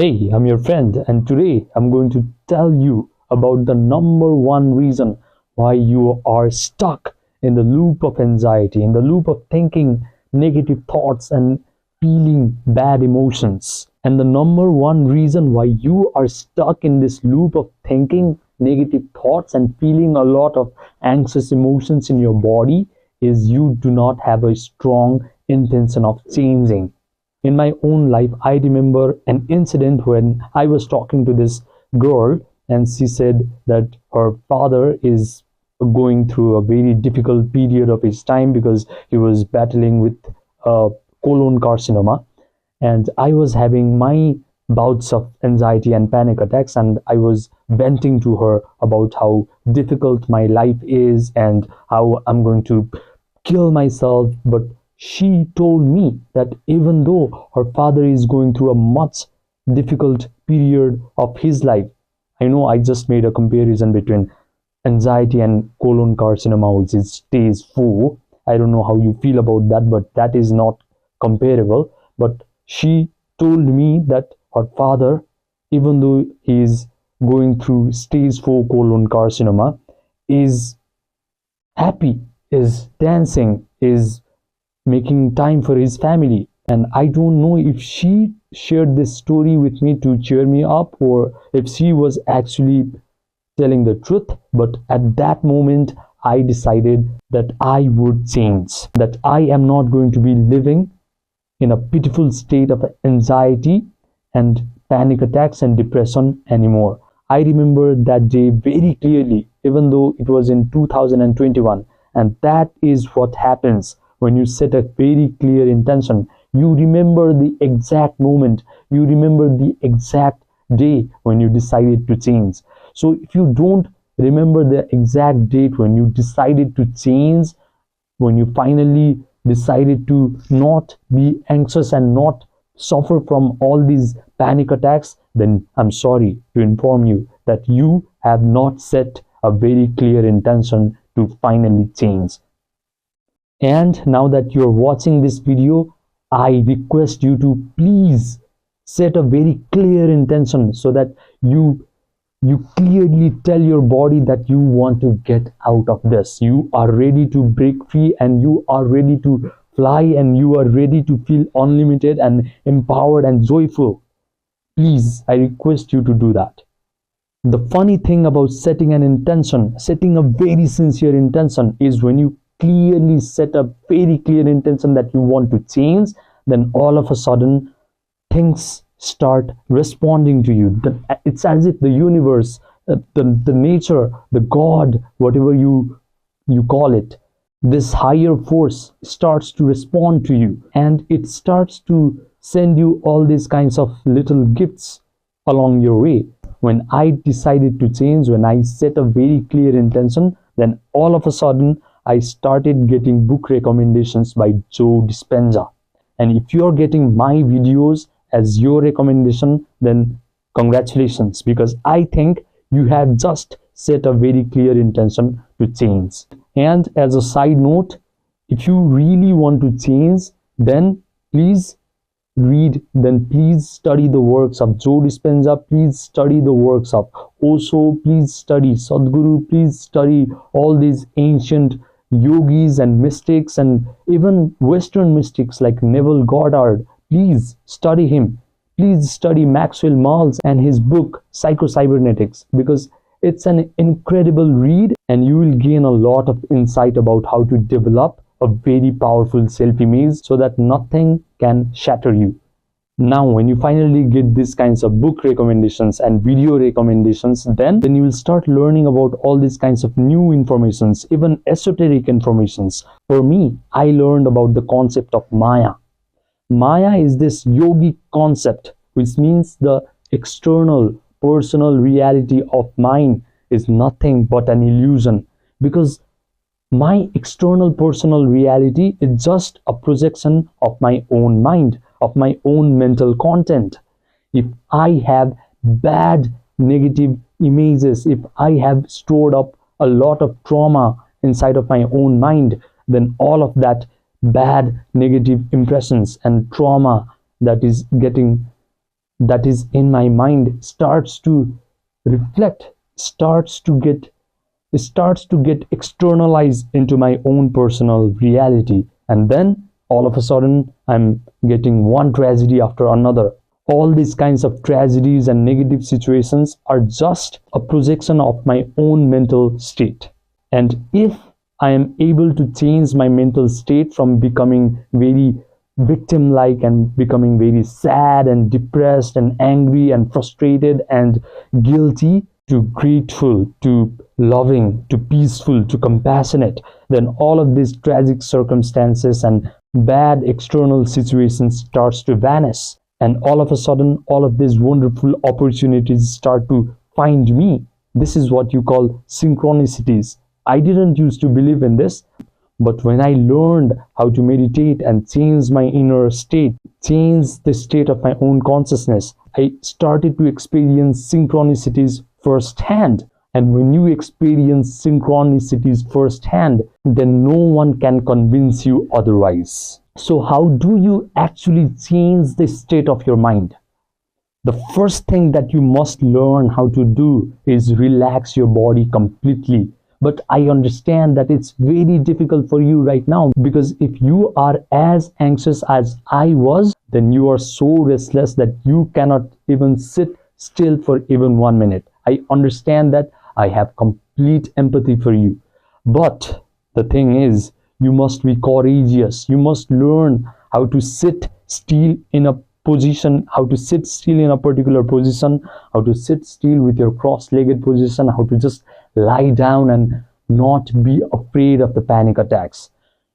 Hey, I'm your friend, and today I'm going to tell you about the number one reason why you are stuck in the loop of anxiety, in the loop of thinking negative thoughts and feeling bad emotions. And the number one reason why you are stuck in this loop of thinking negative thoughts and feeling a lot of anxious emotions in your body is you do not have a strong intention of changing. In my own life, I remember an incident when I was talking to this girl, and she said that her father is going through a very difficult period of his time because he was battling with colon carcinoma. And I was having my bouts of anxiety and panic attacks, and I was venting to her about how difficult my life is and how I'm going to kill myself. But she told me that even though her father is going through a much difficult period of his life, I know I just made a comparison between anxiety and colon carcinoma, which is stage 4. I don't know how you feel about that, but that is not comparable. But she told me that her father, even though he is going through stage 4 colon carcinoma, is happy, is dancing, is making time for his family. And I don't know if she shared this story with me to cheer me up or if she was actually telling the truth. But at that moment, I decided that I would change, that I am not going to be living in a pitiful state of anxiety and panic attacks and depression anymore. I remember that day very clearly, even though it was in 2021. And that is what happens when you set a very clear intention. You remember the exact moment, you remember the exact day when you decided to change. So if you don't remember the exact date when you decided to change, when you finally decided to not be anxious and not suffer from all these panic attacks, then I'm sorry to inform you that you have not set a very clear intention to finally change. And now that you're watching this video, I request you to please set a very clear intention so that you clearly tell your body that you want to get out of this. You are ready to break free, and you are ready to fly, and you are ready to feel unlimited and empowered and joyful. Please, I request you to do that. The funny thing about setting an intention, setting a very sincere intention, is when you clearly set a very clear intention that you want to change, then all of a sudden things start responding to you. It's as if the universe, the nature, the God, whatever you call it, this higher force starts to respond to you, and it starts to send you all these kinds of little gifts along your way. When I decided to change, when I set a very clear intention, then all of a sudden I started getting book recommendations by Joe Dispenza. And if you're getting my videos as your recommendation, then congratulations, because I think you have just set a very clear intention to change. And as a side note, if you really want to change, then please study the works of Joe Dispenza, please study the works of Osho, please study Sadhguru, please study all these ancient yogis and mystics, and even Western mystics like Neville Goddard. Please study him. Please study Maxwell Maltz and his book Psycho-Cybernetics, because it's an incredible read, and you will gain a lot of insight about how to develop a very powerful self-image so that nothing can shatter you. Now, when you finally get these kinds of book recommendations and video recommendations, then you will start learning about all these kinds of new informations, even esoteric informations. For me, I learned about the concept of Maya. Maya is this yogic concept, which means the external personal reality of mine is nothing but an illusion, because my external personal reality is just a projection of my own mind, of my own mental content. If I have bad negative images, if I have stored up a lot of trauma inside of my own mind, then all of that bad negative impressions and trauma that is getting that is in my mind starts to reflect, starts to get externalized into my own personal reality. And then all of a sudden, I'm getting one tragedy after another. All these kinds of tragedies and negative situations are just a projection of my own mental state. And if I am able to change my mental state from becoming very victim like and becoming very sad and depressed and angry and frustrated and guilty, to grateful, to loving, to peaceful, to compassionate, then all of these tragic circumstances and bad external situations starts to vanish. And all of a sudden, all of these wonderful opportunities start to find me. This is what you call synchronicities. I didn't used to believe in this, but when I learned how to meditate and change my inner state, change the state of my own consciousness, I started to experience synchronicities firsthand. And when you experience synchronicities firsthand, then no one can convince you otherwise. So how do you actually change the state of your mind? The first thing that you must learn how to do is relax your body completely. But I understand that it's very difficult for you right now, because if you are as anxious as I was, then you are so restless that you cannot even sit still for even 1 minute. I understand that. I have complete empathy for you. But the thing is, you must be courageous. You must learn how to sit still in a position, how to sit still in a particular position, how to sit still with your cross-legged position, how to just lie down and not be afraid of the panic attacks.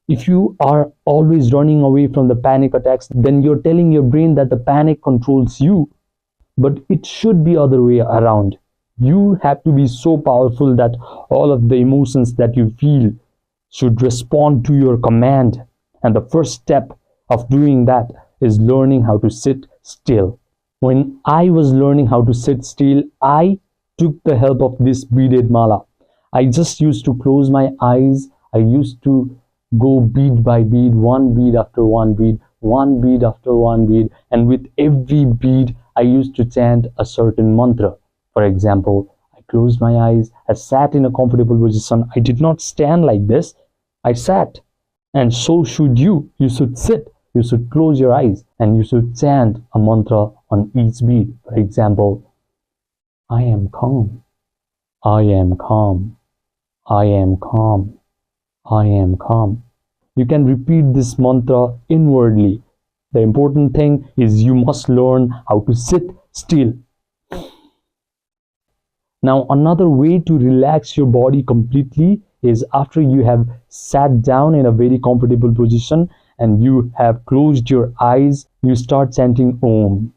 If you are always running away from the panic attacks, then you're telling your brain that the panic controls you. But it should be other way around. You have to be so powerful that all of the emotions that you feel should respond to your command. And the first step of doing that is learning how to sit still. When I was learning how to sit still, I took the help of this beaded mala. I just used to close my eyes. I used to go bead by bead, one bead after one bead, one bead after one bead. And with every bead, I used to chant a certain mantra. For example, I closed my eyes, I sat in a comfortable position. I did not stand like this. I sat. And so should you. You should sit. You should close your eyes and you should chant a mantra on each beat. For example, I am calm. I am calm. I am calm. I am calm. You can repeat this mantra inwardly. The important thing is you must learn how to sit still. Now, another way to relax your body completely is after you have sat down in a very comfortable position and you have closed your eyes, you start chanting Om.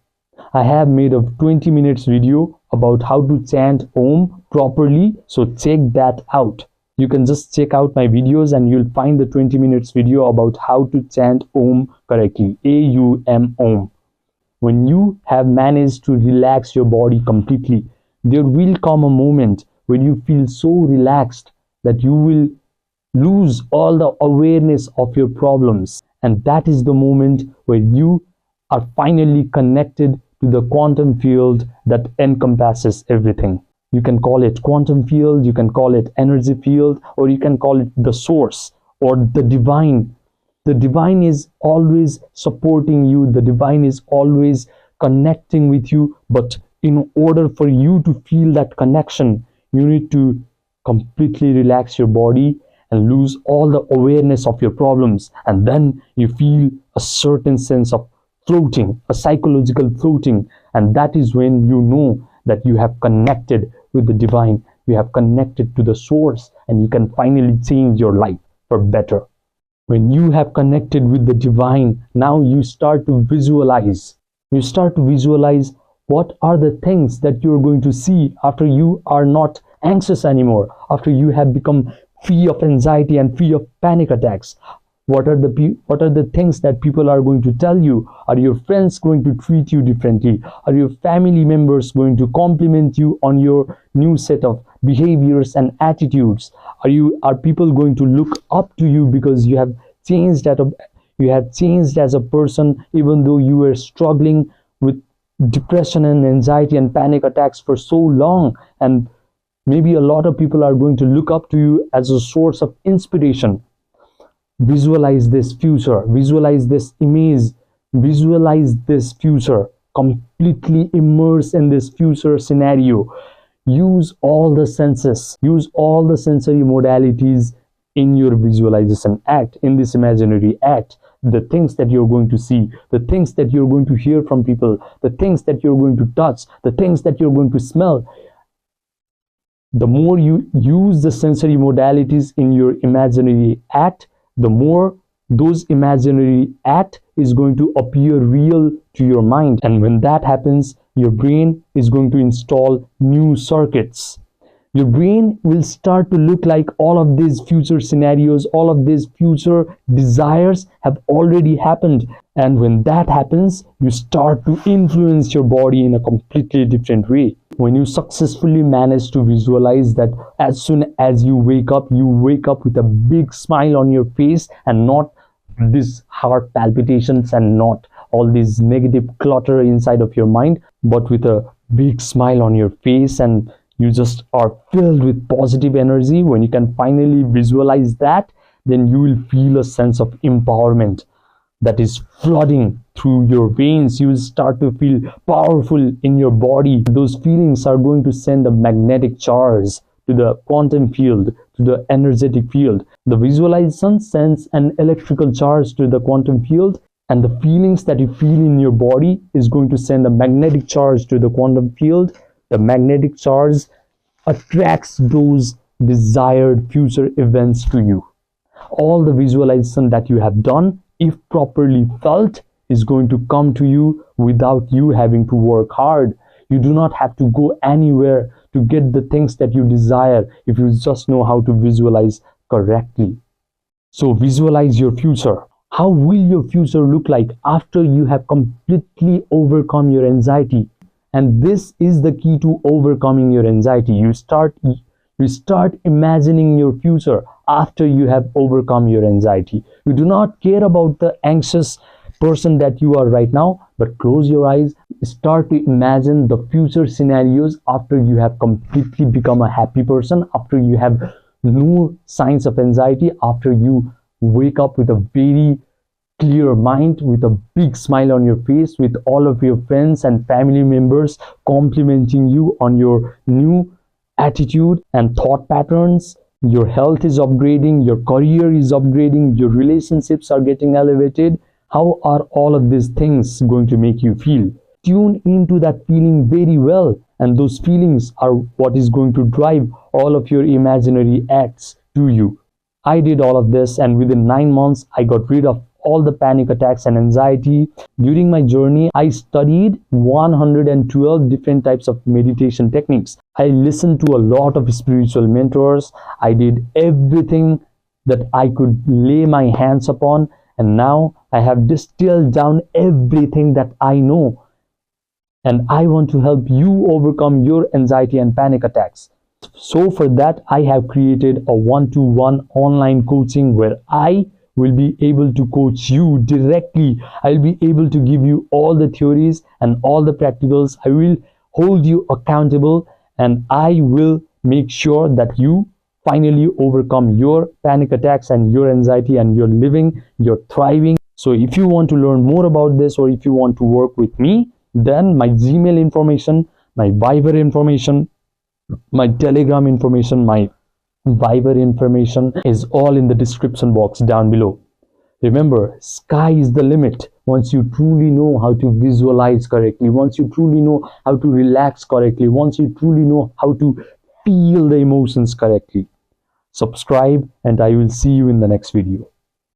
I have made a 20 minutes video about how to chant Om properly, so check that out. You can just check out my videos and you'll find the 20 minutes video about how to chant Om correctly, A-U-M, Om. When you have managed to relax your body completely, there will come a moment when you feel so relaxed that you will lose all the awareness of your problems. And that is the moment where you are finally connected to the quantum field that encompasses everything. You can call it quantum field, you can call it energy field, or you can call it the source or the divine. The divine is always supporting you. The divine is always connecting with you. But in order for you to feel that connection, you need to completely relax your body and lose all the awareness of your problems. And then you feel a certain sense of floating, a psychological floating. And that is when you know that you have connected with the divine. You have connected to the source and you can finally change your life for better. When you have connected with the divine, now you start to visualize. You start to visualize what are the things that you're going to see after you are not anxious anymore, after you have become free of anxiety and free of panic attacks. What are the things that people are going to tell you? Are your friends going to treat you differently? Are your family members going to compliment you on your new set of behaviors and attitudes? Are people going to look up to you because you have changed as a person, even though you were struggling with depression and anxiety and panic attacks for so long, and maybe a lot of people are going to look up to you as a source of inspiration. Visualize this future, visualize this image, visualize this future, completely immerse in this future scenario. Use all the senses, use all the sensory modalities in your visualization act, in this imaginary act. The things that you're going to see, the things that you're going to hear from people, the things that you're going to touch, the things that you're going to smell. The more you use the sensory modalities in your imaginary act, the more those imaginary act is going to appear real to your mind. And when that happens, your brain is going to install new circuits. Your brain will start to look like all of these future scenarios, all of these future desires have already happened. And when that happens, you start to influence your body in a completely different way. When you successfully manage to visualize that as soon as you wake up with a big smile on your face, and not these heart palpitations and not all this negative clutter inside of your mind, but with a big smile on your face, and you just are filled with positive energy. When you can finally visualize that, then you will feel a sense of empowerment that is flooding through your veins. You will start to feel powerful in your body. Those feelings are going to send a magnetic charge to the quantum field, to the energetic field. The visualization sends an electrical charge to the quantum field, and the feelings that you feel in your body is going to send a magnetic charge to the quantum field. The magnetic charge attracts those desired future events to you. All the visualization that you have done, if properly felt, is going to come to you without you having to work hard. You do not have to go anywhere to get the things that you desire if you just know how to visualize correctly. So visualize your future. How will your future look like after you have completely overcome your anxiety? And this is the key to overcoming your anxiety. You start imagining your future after you have overcome your anxiety. You do not care about the anxious person that you are right now, but close your eyes, start to imagine the future scenarios after you have completely become a happy person, after you have no signs of anxiety, after you wake up with a very clear mind, with a big smile on your face, with all of your friends and family members complimenting you on your new attitude and thought patterns. Your health is upgrading, your career is upgrading, your relationships are getting elevated. How are all of these things going to make you feel? Tune into that feeling very well, and those feelings are what is going to drive all of your imaginary acts to you. I did all of this, and within 9 months I got rid of all the panic attacks and anxiety. During my journey, I studied 112 different types of meditation techniques. I listened to a lot of spiritual mentors. I did everything that I could lay my hands upon, and now I have distilled down everything that I know. And I want to help you overcome your anxiety and panic attacks. So for that, I have created a one-to-one online coaching where I will be able to coach you directly. I'll be able to give you all the theories and all the practicals. I will hold you accountable, and I will make sure that you finally overcome your panic attacks and your anxiety, and you're living, you're thriving. So if you want to learn more about this, or if you want to work with me, then my Gmail information, my Viber information, my Telegram information, my Viber information is all in the description box down below. Remember, sky is the limit once you truly know how to visualize correctly, once you truly know how to relax correctly, once you truly know how to feel the emotions correctly. Subscribe, and I will see you in the next video.